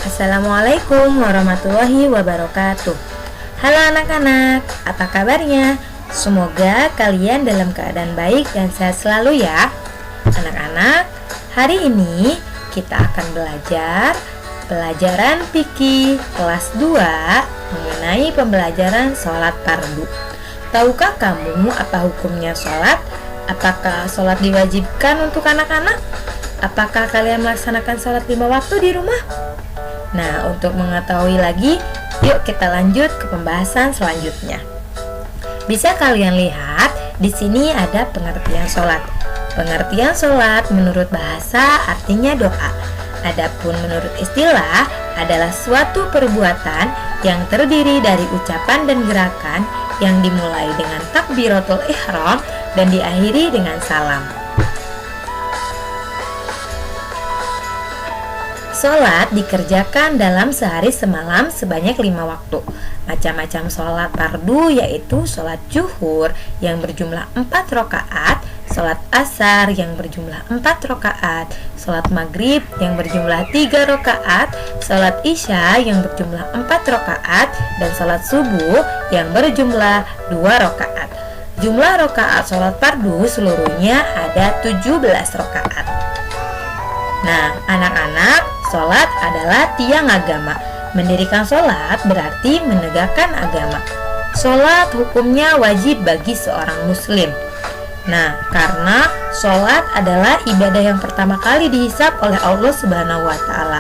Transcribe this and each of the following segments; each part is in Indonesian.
Assalamualaikum warahmatullahi wabarakatuh. Halo anak-anak, apa kabarnya? Semoga kalian dalam keadaan baik dan sehat selalu ya. Anak-anak, hari ini kita akan belajar pelajaran fikih kelas 2 mengenai pembelajaran sholat fardu. Tahukah kamu apa hukumnya sholat? Apakah sholat diwajibkan untuk anak-anak? Apakah kalian melaksanakan sholat 5 waktu di rumah? Nah, untuk mengetahui lagi, yuk kita lanjut ke pembahasan selanjutnya. Bisa kalian lihat, di sini ada pengertian sholat. Pengertian sholat menurut bahasa artinya doa. Adapun menurut istilah adalah suatu perbuatan yang terdiri dari ucapan dan gerakan yang dimulai dengan takbiratul ihram dan diakhiri dengan salam. Sholat dikerjakan dalam sehari semalam sebanyak 5 waktu. Macam-macam sholat fardu yaitu sholat zuhur yang berjumlah 4 rakaat, sholat asar yang berjumlah 4 rakaat, sholat maghrib yang berjumlah 3 rakaat, sholat isya yang berjumlah 4 rakaat, dan sholat subuh yang berjumlah 2 rakaat. Jumlah rakaat sholat fardu seluruhnya ada 17 rakaat. Nah, anak-anak, sholat adalah tiang agama. Mendirikan sholat berarti menegakkan agama. Sholat hukumnya wajib bagi seorang muslim. Nah, karena sholat adalah ibadah yang pertama kali dihisab oleh Allah Subhanahu wa Ta'ala.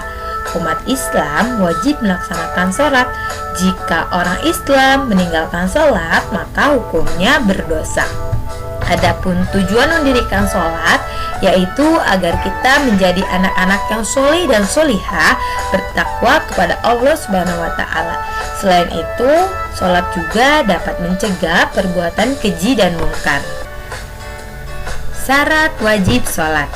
Umat Islam wajib melaksanakan sholat. Jika orang Islam meninggalkan sholat, maka hukumnya berdosa. Adapun tujuan mendirikan sholat yaitu agar kita menjadi anak-anak yang sholih dan sholihah, bertakwa kepada Allah Subhanahu wa Ta'ala. Selain itu, sholat juga dapat mencegah perbuatan keji dan mungkar. Syarat wajib sholat.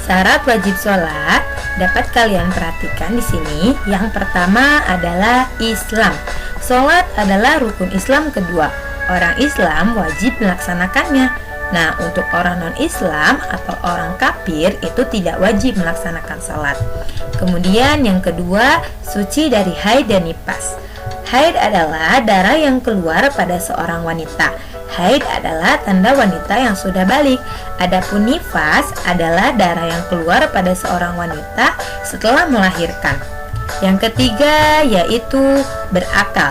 Syarat wajib sholat dapat kalian perhatikan di sini. Yang pertama adalah Islam. Sholat adalah rukun Islam kedua. Orang Islam wajib melaksanakannya. Nah, untuk orang non-Islam atau orang kafir itu tidak wajib melaksanakan sholat. Kemudian yang kedua, suci dari haid dan nifas. Haid adalah darah yang keluar pada seorang wanita. Haid adalah tanda wanita yang sudah balik. Adapun nifas adalah darah yang keluar pada seorang wanita setelah melahirkan. Yang ketiga yaitu berakal.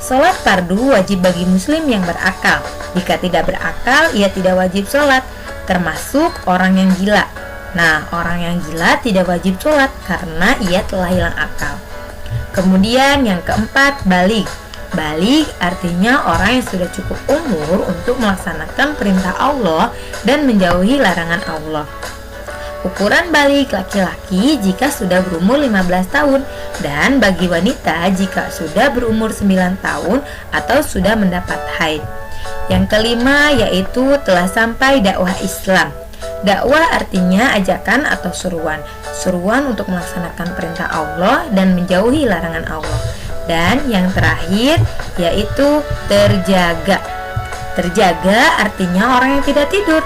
Sholat fardu wajib bagi muslim yang berakal. Jika tidak berakal, ia tidak wajib sholat, termasuk orang yang gila. Nah, orang yang gila tidak wajib sholat karena ia telah hilang akal. Kemudian yang keempat, baligh. Baligh artinya orang yang sudah cukup umur untuk melaksanakan perintah Allah dan menjauhi larangan Allah. Ukuran baligh laki-laki jika sudah berumur 15 tahun dan bagi wanita jika sudah berumur 9 tahun atau sudah mendapat haid. Yang kelima yaitu telah sampai dakwah Islam. Dakwah artinya ajakan atau seruan. Seruan untuk melaksanakan perintah Allah dan menjauhi larangan Allah. Dan yang terakhir yaitu terjaga. Terjaga artinya orang yang tidak tidur.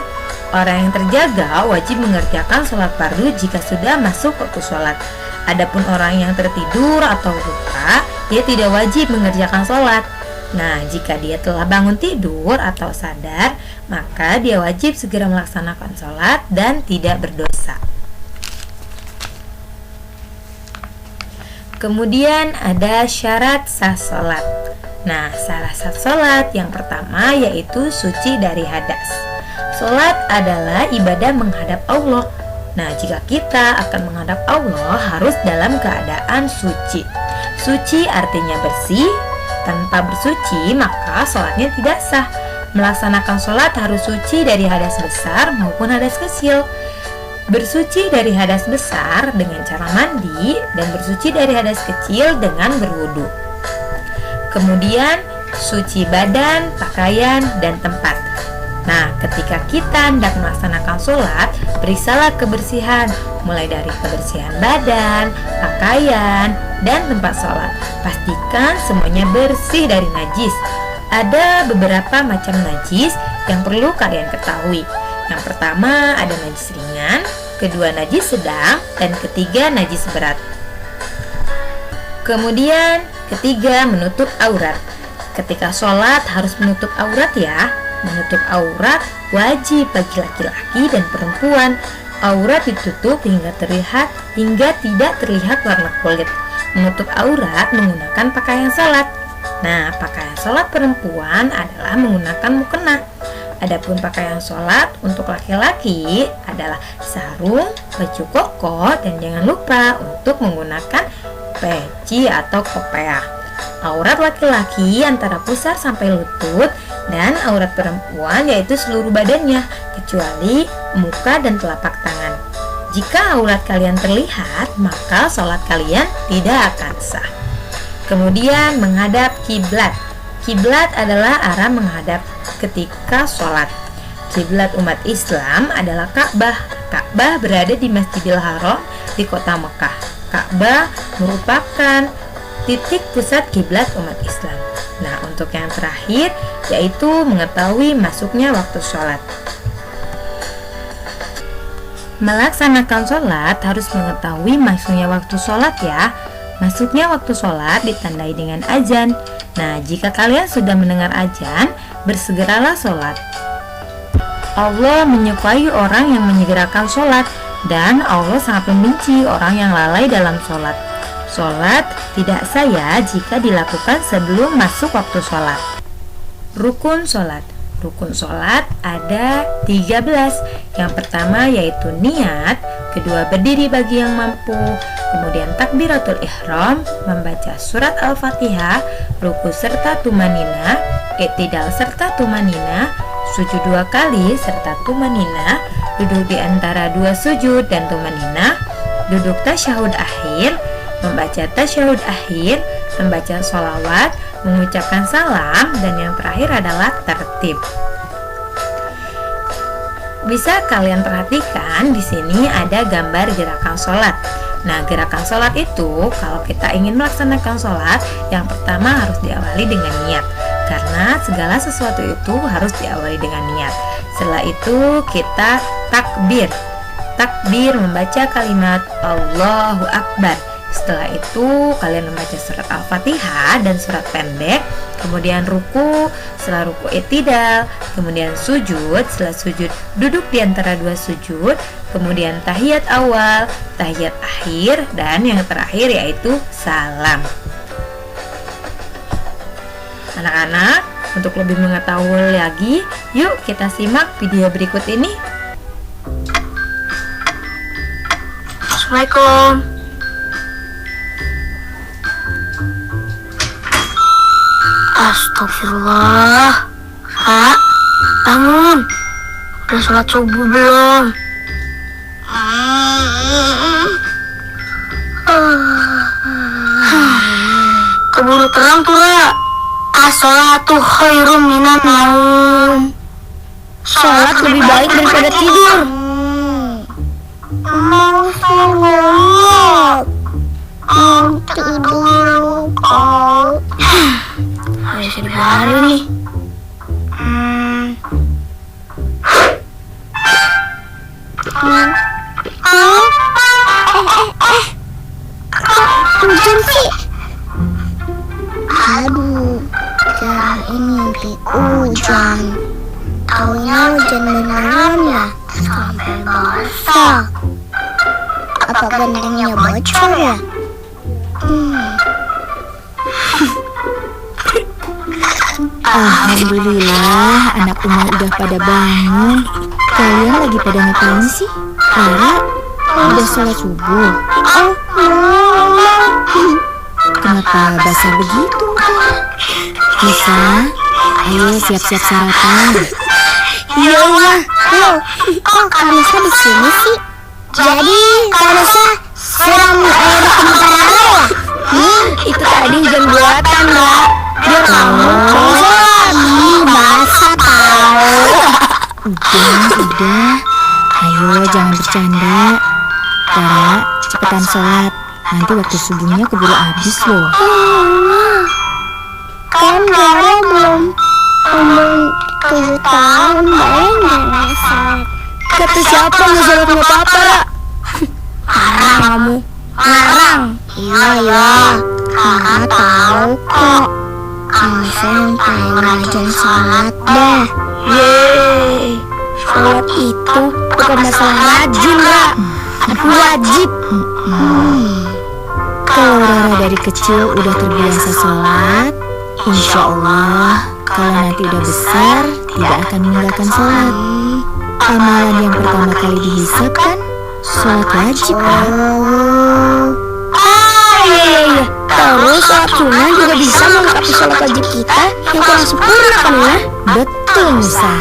Orang yang terjaga wajib mengerjakan sholat fardu jika sudah masuk waktu sholat. Adapun orang yang tertidur atau lupa, dia tidak wajib mengerjakan sholat. Nah, jika dia telah bangun tidur atau sadar, maka dia wajib segera melaksanakan sholat dan tidak berdosa. Kemudian ada syarat sah sholat. Nah, syarat sah sholat yang pertama yaitu suci dari hadas. Sholat adalah ibadah menghadap Allah. Nah, jika kita akan menghadap Allah harus dalam keadaan suci. Suci artinya bersih. Tanpa bersuci maka sholatnya tidak sah. Melaksanakan sholat harus suci dari hadas besar maupun hadas kecil. Bersuci dari hadas besar dengan cara mandi dan bersuci dari hadas kecil dengan berwudu. Kemudian suci badan, pakaian, dan tempat. Nah, ketika kita hendak melaksanakan sholat, periksalah kebersihan, mulai dari kebersihan badan, pakaian, dan tempat sholat. Pastikan semuanya bersih dari najis. Ada beberapa macam najis yang perlu kalian ketahui. Yang pertama ada najis ringan, kedua najis sedang, dan ketiga najis berat. Kemudian ketiga, menutup aurat. Ketika sholat harus menutup aurat ya. Menutup aurat wajib bagi laki-laki dan perempuan. Aurat ditutup hingga tidak terlihat warna kulit. Menutup aurat menggunakan pakaian sholat. Nah, pakaian sholat perempuan adalah menggunakan mukena. Adapun pakaian sholat untuk laki-laki adalah sarung, baju koko, dan jangan lupa untuk menggunakan peci atau kopiah. Aurat laki-laki antara pusar sampai lutut, dan aurat perempuan yaitu seluruh badannya kecuali muka dan telapak tangan. Jika aurat kalian terlihat, maka sholat kalian tidak akan sah. Kemudian menghadap kiblat. Kiblat adalah arah menghadap ketika sholat. Kiblat umat Islam adalah Ka'bah. Ka'bah berada di Masjidil Haram di kota Mekah. Ka'bah merupakan titik pusat kiblat umat Islam. Nah, untuk yang terakhir yaitu mengetahui masuknya waktu sholat. Melaksanakan sholat harus mengetahui masuknya waktu sholat ya. Masuknya waktu sholat ditandai dengan azan. Nah, jika kalian sudah mendengar azan, bersegeralah sholat. Allah menyukai orang yang menyegerakan sholat, dan Allah sangat membenci orang yang lalai dalam sholat. Sholat tidak sah ya jika dilakukan sebelum masuk waktu sholat. Rukun sholat. Rukun sholat ada 13. Yang pertama yaitu niat, kedua berdiri bagi yang mampu, kemudian takbiratul ihram, membaca surat al-fatihah, ruku serta tumanina, i'tidal serta tumanina, sujud 2 kali serta tumanina, duduk di antara 2 sujud dan tumanina, duduk tasyahud akhir, membaca tasyahud akhir, membaca sholawat, mengucapkan salam, dan yang terakhir adalah tertib. Bisa kalian perhatikan di sini ada gambar gerakan sholat. Nah, gerakan sholat itu kalau kita ingin melaksanakan sholat, yang pertama harus diawali dengan niat, karena segala sesuatu itu harus diawali dengan niat. Setelah itu kita takbir membaca kalimat Allahu Akbar. Setelah itu kalian membaca surat Al-Fatihah dan surat pendek, kemudian ruku, setelah ruku i'tidal, kemudian sujud, setelah sujud duduk di antara 2 sujud, kemudian tahiyat awal, tahiyat akhir, dan yang terakhir yaitu salam. Anak-anak, untuk lebih mengetahui lagi, yuk kita simak video berikut ini. Assalamualaikum. Astagfirullah. Kak, bangun. Udah sholat subuh belum? Keburu terang tuh, Ra. As-sholatu khairum minan naum. Sholat lebih baik daripada tidur. Mau sholat. Tidur dulu kau. Harus dibiarin nih. Hujan sih. Aduh, kirain mimpi hujan. Taunya hujan beneran ya. Sampai basah. Apa gentengnya bocor ya? Alhamdulillah, anak Uma udah pada bangun. Kalian lagi pada ngapain sih? Lara, udah sholat subuh? Kenapa basah begitu? Nisa, ayo siap-siap sarapan. Iya, loh, kok Kanisa di sini sih? Jadi Kanisa siram air di tempat Rara ya? Itu tadi hujan buatan, Ra. Biar kamu basah tahu. Udah. Ayo jangan bercanda. Lara, cepetan sholat. Nanti waktu subuhnya keburu habis loh. Kan Rara belum umur 7 tahun, boleh nggak sholat? Kata siapa nggak sholat nggak apa-apa, Ra? Ngarang kamu. Ngarang. Iya. Rara tahu kok. Elsa yang paling rajin sholat deh. Yeay, sholat itu bukan masalah rajin, Ra, tapi wajib. Kalau Rara dari kecil udah terbiasa sholat, insya Allah kalau nanti udah besar tidak akan meninggalkan sholat. Amalan yang pertama kali dihisab kan sholat wajib, Ra. Iya. Terus sholat sunnah juga bisa melengkapi sholat wajib kita yang kurang sempurna kan ya? Betul, Nusa.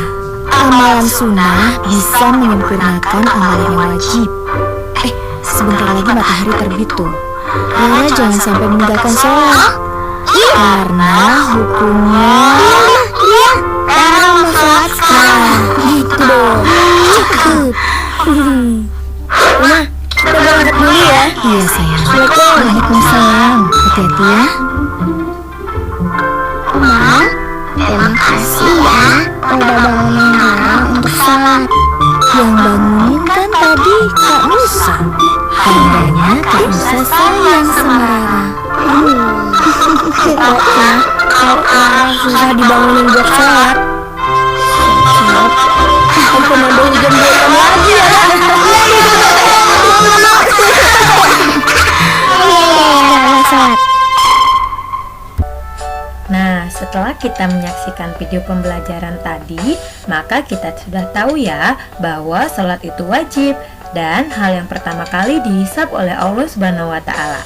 Amalan sunnah bisa menyempurnakan amalan yang wajib. Sebentar lagi matahari terbit tuh. Rara jangan sampai meninggalkan sholat, karena hukumnya. Iya, Rara mau sholat sekarang. Gitu dong. Cakep. Uma, kita berangkat dulu ya. Iya sayang. Assalamualaikum. Waalaikumsalam. Hati-hati ya. Uma, terima kasih ya udah bangunin Rara untuk sholat. Yang bangunin kan tadi Kak Nusa. Tandanya Kak Nusa sayang sama Rara. Pokoknya kalau Rara susah dibangunin buat sholat, ampun ada hujan buatan lagi ya. Rara sholat. Nah, setelah kita menyaksikan video pembelajaran tadi, maka kita sudah tahu ya bahwa sholat itu wajib dan hal yang pertama kali dihisab oleh Allah Subhanahu wa Ta'ala.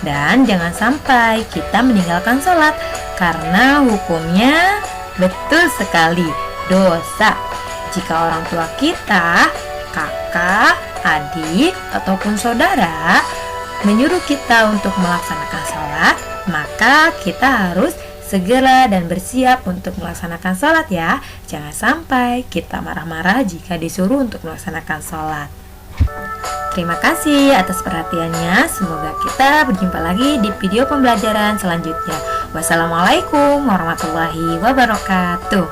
Dan jangan sampai kita meninggalkan sholat karena hukumnya betul sekali dosa. Jika orang tua kita, kakak, adik, ataupun saudara menyuruh kita untuk melaksanakan sholat, maka kita harus segera dan bersiap untuk melaksanakan sholat ya. Jangan sampai kita marah-marah jika disuruh untuk melaksanakan sholat. Terima kasih atas perhatiannya. Semoga kita berjumpa lagi di video pembelajaran selanjutnya. Wassalamualaikum warahmatullahi wabarakatuh.